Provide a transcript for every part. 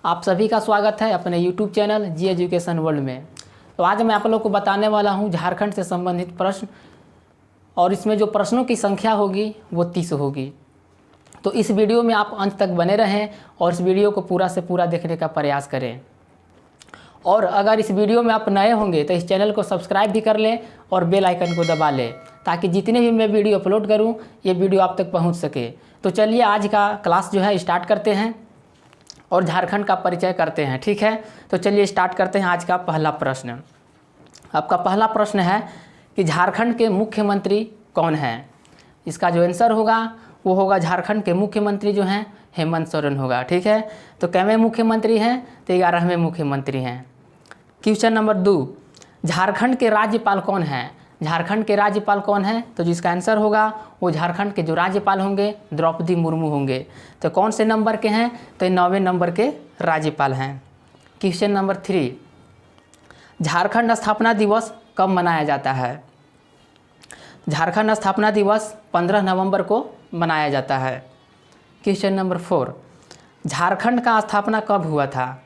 आप सभी का स्वागत है अपने YouTube चैनल जी एजुकेशन वर्ल्ड में। तो आज मैं आप लोग को बताने वाला हूं झारखंड से संबंधित प्रश्न, और इसमें जो प्रश्नों की संख्या होगी वो 30 होगी। तो इस वीडियो में आप अंत तक बने रहें और इस वीडियो को पूरा से पूरा देखने का प्रयास करें। और अगर इस वीडियो में आप नए होंगे तो इस चैनल को सब्सक्राइब भी कर लें और बेल आइकन को दबा लें, ताकि जितने भी मैं वीडियो अपलोड करूं ये वीडियो आप तक पहुंच सके। तो चलिए आज का क्लास जो है स्टार्ट करते हैं और झारखंड का परिचय करते हैं, ठीक है। तो चलिए स्टार्ट करते हैं आज का पहला प्रश्न। आपका पहला प्रश्न है कि झारखंड के मुख्यमंत्री कौन हैं। इसका जो आंसर होगा वो होगा झारखंड के मुख्यमंत्री जो हैं हेमंत सोरेन होगा, ठीक है। तो कैवें मुख्यमंत्री हैं? तो 11वें मुख्यमंत्री हैं। क्वेश्चन नंबर 2, झारखंड के राज्यपाल कौन हैं? झारखंड के राज्यपाल कौन हैं? तो जिसका आंसर होगा वो झारखंड के जो राज्यपाल होंगे द्रौपदी मुर्मू होंगे। तो कौन से नंबर के हैं? तो 9वें नंबर के राज्यपाल हैं। क्वेश्चन नंबर 3, झारखंड स्थापना दिवस कब मनाया जाता है? झारखंड स्थापना दिवस 15 नवंबर को मनाया जाता है। क्वेश्चन नंबर 4, झारखंड का स्थापना कब हुआ था?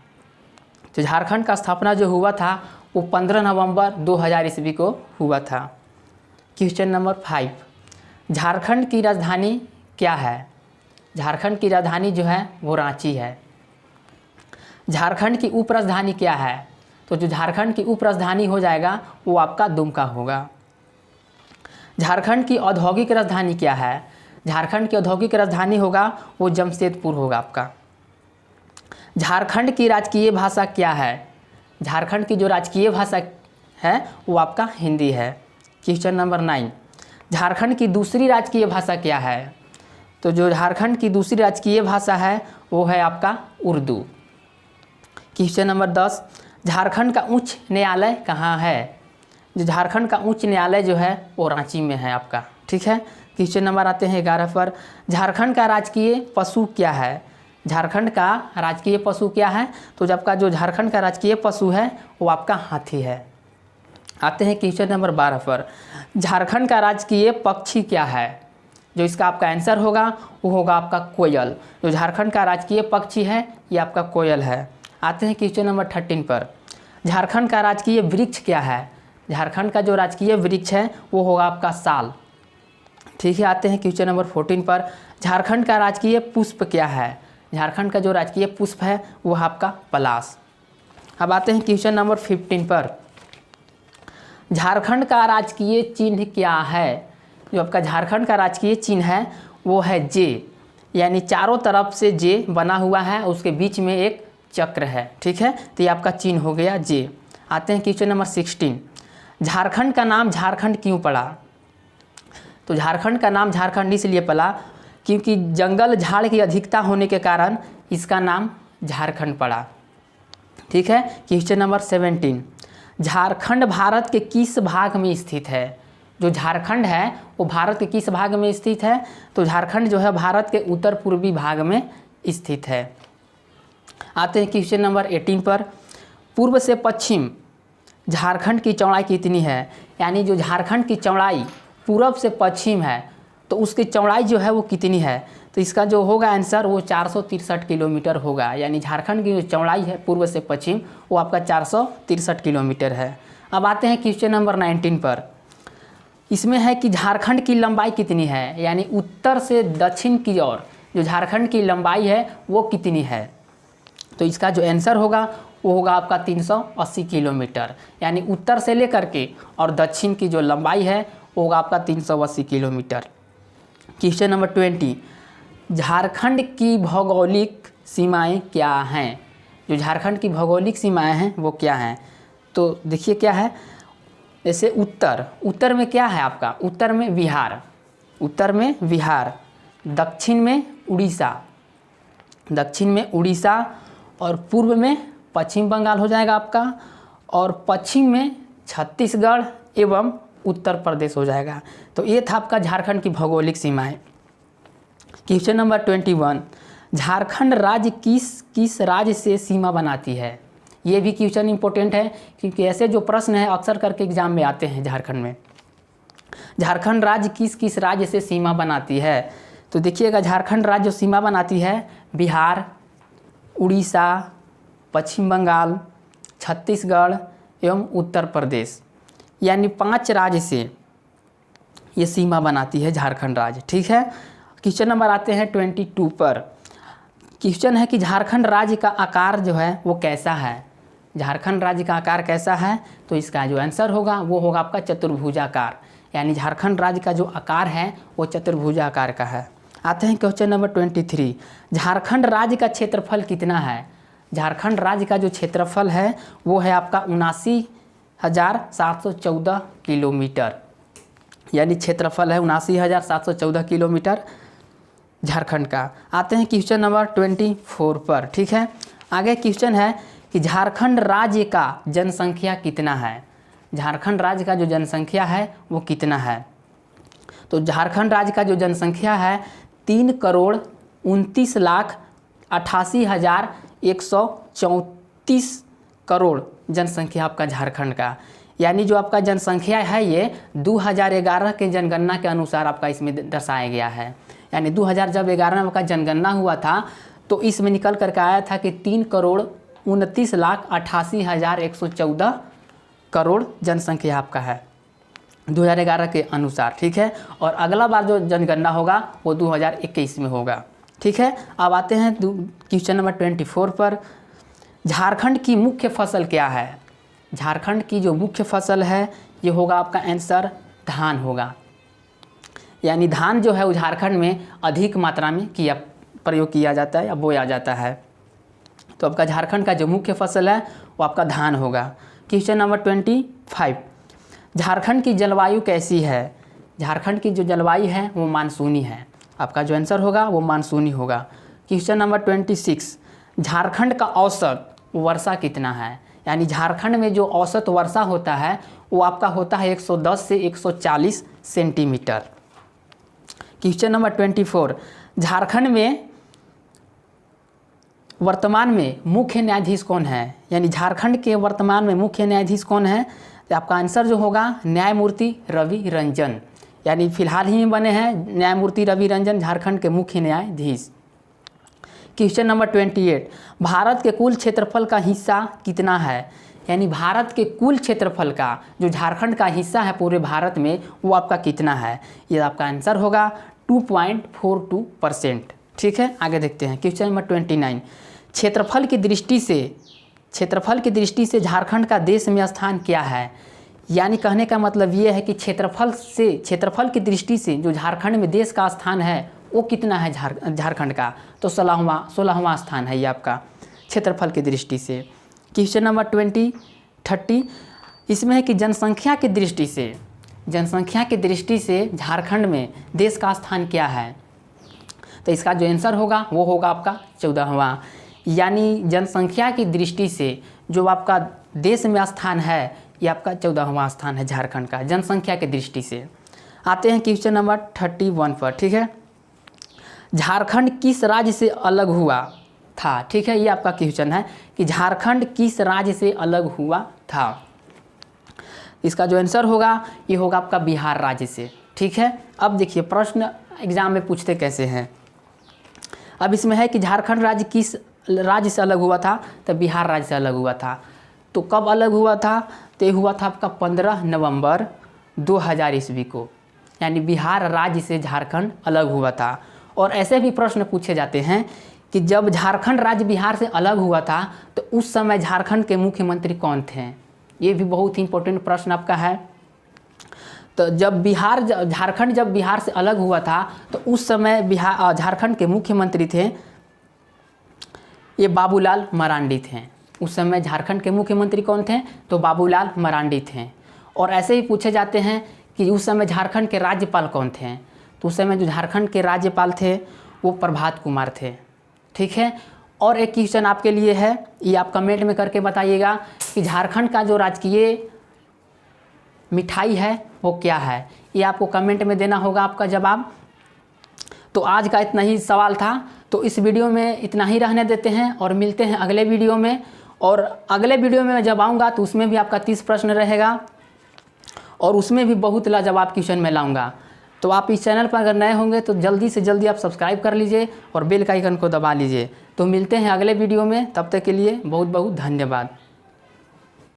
तो झारखंड का स्थापना जो हुआ था वो 15 नवंबर 2000 ईस्वी को हुआ था। क्वेश्चन नंबर 5, झारखंड की राजधानी क्या है? झारखंड की राजधानी जो है वो रांची है। झारखंड की उप राजधानी क्या है? तो जो झारखंड की उप राजधानी हो जाएगा वो आपका दुमका होगा। झारखंड की औद्योगिक राजधानी क्या है? झारखंड की औद्योगिक राजधानी होगा वो जमशेदपुर होगा आपका। झारखंड की राजकीय भाषा क्या है? झारखंड की जो राजकीय भाषा है वो आपका हिंदी है। क्वेश्चन नंबर 9, झारखंड की दूसरी राजकीय भाषा क्या है? तो जो झारखंड की दूसरी राजकीय भाषा है वो है आपका उर्दू। क्वेश्चन नंबर 10, झारखंड का उच्च न्यायालय कहाँ है? जो झारखंड का उच्च न्यायालय जो है वो रांची में है आपका, ठीक है। क्वेश्चन नंबर आते हैं 11 पर, झारखंड का राजकीय पशु क्या है? झारखंड का राजकीय पशु क्या है? तो जब का जो झारखंड का राजकीय पशु है वो आपका हाथी है। आते हैं क्वेश्चन नंबर 12 पर, झारखंड का राजकीय पक्षी क्या है? जो इसका आपका आंसर होगा वो होगा आपका कोयल। जो झारखंड का राजकीय पक्षी है ये आपका कोयल है। आते हैं क्वेश्चन नंबर 13 पर, झारखंड का राजकीय वृक्ष क्या है? झारखंड का जो राजकीय वृक्ष है वो होगा आपका साल, ठीक है। आते हैं क्वेश्चन नंबर 14 पर, झारखंड का राजकीय पुष्प क्या है? झारखंड का जो राजकीय पुष्प है वो आपका पलाश। अब आते हैं क्वेश्चन नंबर 15 पर, झारखंड का राजकीय चिन्ह क्या है? जो आपका झारखंड का राजकीय चिन्ह है वो है जे, यानी चारों तरफ से जे बना हुआ है, उसके बीच में एक चक्र है, ठीक है। तो ये आपका चिन्ह हो गया जे। आते हैं क्वेश्चन नंबर 16, झारखंड का नाम झारखंड क्यों पड़ा? तो झारखंड का नाम झारखंड इसलिए पड़ा क्योंकि जंगल झाड़ की अधिकता होने के कारण इसका नाम झारखंड पड़ा, ठीक है। क्वेश्चन नंबर 17, झारखंड भारत के किस भाग में स्थित है? जो झारखंड है वो भारत के किस भाग में स्थित है? तो झारखंड जो है भारत के उत्तर पूर्वी भाग में स्थित है। आते हैं क्वेश्चन नंबर 18 पर, पूर्व से पश्चिम झारखंड की चौड़ाई कितनी है? यानी जो झारखंड की चौड़ाई पूरब से पश्चिम है तो उसकी चौड़ाई जो है वो कितनी है? तो इसका जो होगा आंसर वो 463 किलोमीटर होगा। यानी झारखंड की जो चौड़ाई है पूर्व से पश्चिम वो आपका 463 किलोमीटर है। अब आते हैं क्वेश्चन नंबर 19 पर, इसमें है कि झारखंड की लंबाई कितनी है? यानी उत्तर से दक्षिण की ओर जो झारखंड की लंबाई है वो कितनी है? तो इसका जो आंसर होगा वो होगा आपका 380 किलोमीटर। यानी उत्तर से लेकर के और दक्षिण की जो लंबाई है वो होगा आपका 380 किलोमीटर। क्वेश्चन नंबर 20, झारखंड की भौगोलिक सीमाएं क्या हैं? जो झारखंड की भौगोलिक सीमाएं हैं वो क्या हैं? तो देखिए क्या है, जैसे उत्तर में क्या है आपका? उत्तर में बिहार, दक्षिण में उड़ीसा और पूर्व में पश्चिम बंगाल हो जाएगा आपका, और पश्चिम में छत्तीसगढ़ एवं उत्तर प्रदेश हो जाएगा। तो ये था आपका झारखंड की भौगोलिक सीमाएं। क्वेश्चन नंबर 21, झारखंड राज्य किस राज्य से सीमा बनाती है? ये भी क्वेश्चन इंपॉर्टेंट है क्योंकि ऐसे जो प्रश्न है अक्सर करके एग्जाम में आते हैं झारखंड में। झारखंड राज्य किस राज्य से सीमा बनाती है? तो देखिएगा झारखंड राज्य जो सीमा बनाती है बिहार, उड़ीसा, पश्चिम बंगाल, छत्तीसगढ़ एवं उत्तर प्रदेश, यानी 5 राज्य से ये सीमा बनाती है झारखंड राज्य। ठीक है, क्वेश्चन नंबर आते हैं 22 पर। क्वेश्चन है कि झारखंड राज्य का आकार जो है वो कैसा है, झारखंड राज्य का आकार कैसा है। तो इसका जो आंसर होगा वो होगा आपका चतुर्भुजाकार, यानी झारखंड राज्य का जो आकार है वो चतुर्भुजाकार का है। आते हैं क्वेश्चन नंबर 23, झारखंड राज्य का क्षेत्रफल कितना है। झारखंड राज्य का जो क्षेत्रफल है वो है आपका 79,714 किलोमीटर, यानी क्षेत्रफल है 79,714 किलोमीटर झारखंड का। आते हैं क्वेश्चन नंबर 24 पर। ठीक है, आगे क्वेश्चन है कि झारखंड राज्य का जनसंख्या कितना है। झारखंड राज्य का जो जनसंख्या है वो कितना है। तो झारखंड राज्य का जो जनसंख्या है 3,29,88,134 करोड़ जनसंख्या आपका झारखंड का, यानी जो आपका जनसंख्या है ये 2011 के जनगणना के अनुसार आपका इसमें दर्शाया गया है। यानी 2000 जब 11 में आपका जनगणना हुआ था तो इसमें निकल करके आया था कि 3,29,88,114 करोड़ जनसंख्या आपका है 2011 के अनुसार। ठीक है, और अगला बार जो जनगणना होगा वो 2021 में होगा। ठीक है, अब आते हैं क्वेश्चन नंबर 24 पर। झारखंड की मुख्य फसल क्या है। झारखंड की जो मुख्य फसल है ये होगा आपका आंसर धान होगा, यानी धान जो है वो झारखंड में अधिक मात्रा में प्रयोग किया जाता है या बोया जाता है। तो आपका झारखंड का जो मुख्य फसल है वो आपका धान होगा। क्वेश्चन नंबर 25, झारखंड की जलवायु कैसी है। झारखंड की जो जलवायु है वो मानसूनी है, आपका जो आंसर होगा वो मानसूनी होगा। क्वेश्चन नंबर 26, झारखंड का औसत वर्षा कितना है। यानी झारखंड में जो औसत वर्षा होता है वो आपका होता है 110 से 140 सेंटीमीटर। क्वेश्चन नंबर 24, झारखंड में वर्तमान में मुख्य न्यायाधीश कौन है। यानी झारखंड के वर्तमान में मुख्य न्यायाधीश कौन है। तो आपका आंसर जो होगा न्यायमूर्ति रवि रंजन, यानी फिलहाल ही बने हैं न्यायमूर्ति रवि रंजन झारखंड के मुख्य न्यायाधीश। क्वेश्चन नंबर 28, भारत के कुल क्षेत्रफल का हिस्सा कितना है। यानी भारत के कुल क्षेत्रफल का जो झारखंड का हिस्सा है पूरे भारत में वो आपका कितना है। ये आपका आंसर होगा 2.42%। ठीक है, आगे देखते हैं क्वेश्चन नंबर 29, क्षेत्रफल की दृष्टि से झारखंड का देश में स्थान क्या है। यानी कहने का मतलब ये है कि क्षेत्रफल की दृष्टि से जो झारखंड में देश का स्थान है वो कितना है झारखंड का। तो 16वां स्थान है ये आपका क्षेत्रफल की दृष्टि से। क्वेश्चन नंबर 30, इसमें है कि जनसंख्या की दृष्टि से झारखंड में देश का स्थान क्या है। तो इसका जो आंसर होगा वो होगा आपका 14वां, यानी जनसंख्या की दृष्टि से जो आपका देश में स्थान है ये आपका 14वां स्थान है झारखंड का जनसंख्या की दृष्टि से। आते हैं क्वेश्चन नंबर 31 पर। ठीक है, झारखंड किस राज्य से अलग हुआ था। ठीक है, ये आपका क्वेश्चन है कि झारखंड किस राज्य से अलग हुआ था। इसका जो आंसर होगा ये होगा आपका बिहार राज्य से। ठीक है, अब देखिए प्रश्न एग्जाम में पूछते कैसे हैं। अब इसमें है कि झारखंड राज्य किस राज्य से अलग हुआ था। तो बिहार राज्य से अलग हुआ था। तो कब अलग हुआ था। तो ये हुआ था आपका 15 नवंबर 2000 ईस्वी को, यानी बिहार राज्य से झारखंड अलग हुआ था। और ऐसे भी प्रश्न पूछे जाते हैं कि जब झारखंड राज्य बिहार से अलग हुआ था तो उस समय झारखंड के मुख्यमंत्री कौन थे। ये भी बहुत ही इंपॉर्टेंट प्रश्न आपका है। तो जब झारखंड जब बिहार से अलग हुआ था तो उस समय झारखंड के मुख्यमंत्री थे ये बाबूलाल मरांडी थे। उस समय झारखंड के मुख्यमंत्री कौन थे। तो बाबूलाल मरांडी थे। और ऐसे ही पूछे जाते हैं कि उस समय झारखंड के राज्यपाल कौन थे। तो उस समय जो झारखंड के राज्यपाल थे वो प्रभात कुमार थे। ठीक है, और एक क्वेश्चन आपके लिए है, ये आप कमेंट में करके बताइएगा कि झारखंड का जो राजकीय मिठाई है वो क्या है। ये आपको कमेंट में देना होगा आपका जवाब। तो आज का इतना ही सवाल था। तो इस वीडियो में इतना ही रहने देते हैं और मिलते हैं अगले वीडियो में। और अगले वीडियो में मैं जब आऊँगा तो उसमें भी आपका 30 प्रश्न रहेगा और उसमें भी बहुत लाजवाब क्वेश्चन मैं लाऊंगा। तो आप इस चैनल पर अगर नए होंगे तो जल्दी से जल्दी आप सब्सक्राइब कर लीजिए और बेल का आइकन को दबा लीजिए तो मिलते हैं अगले वीडियो में, तब तक के लिए बहुत बहुत धन्यवाद।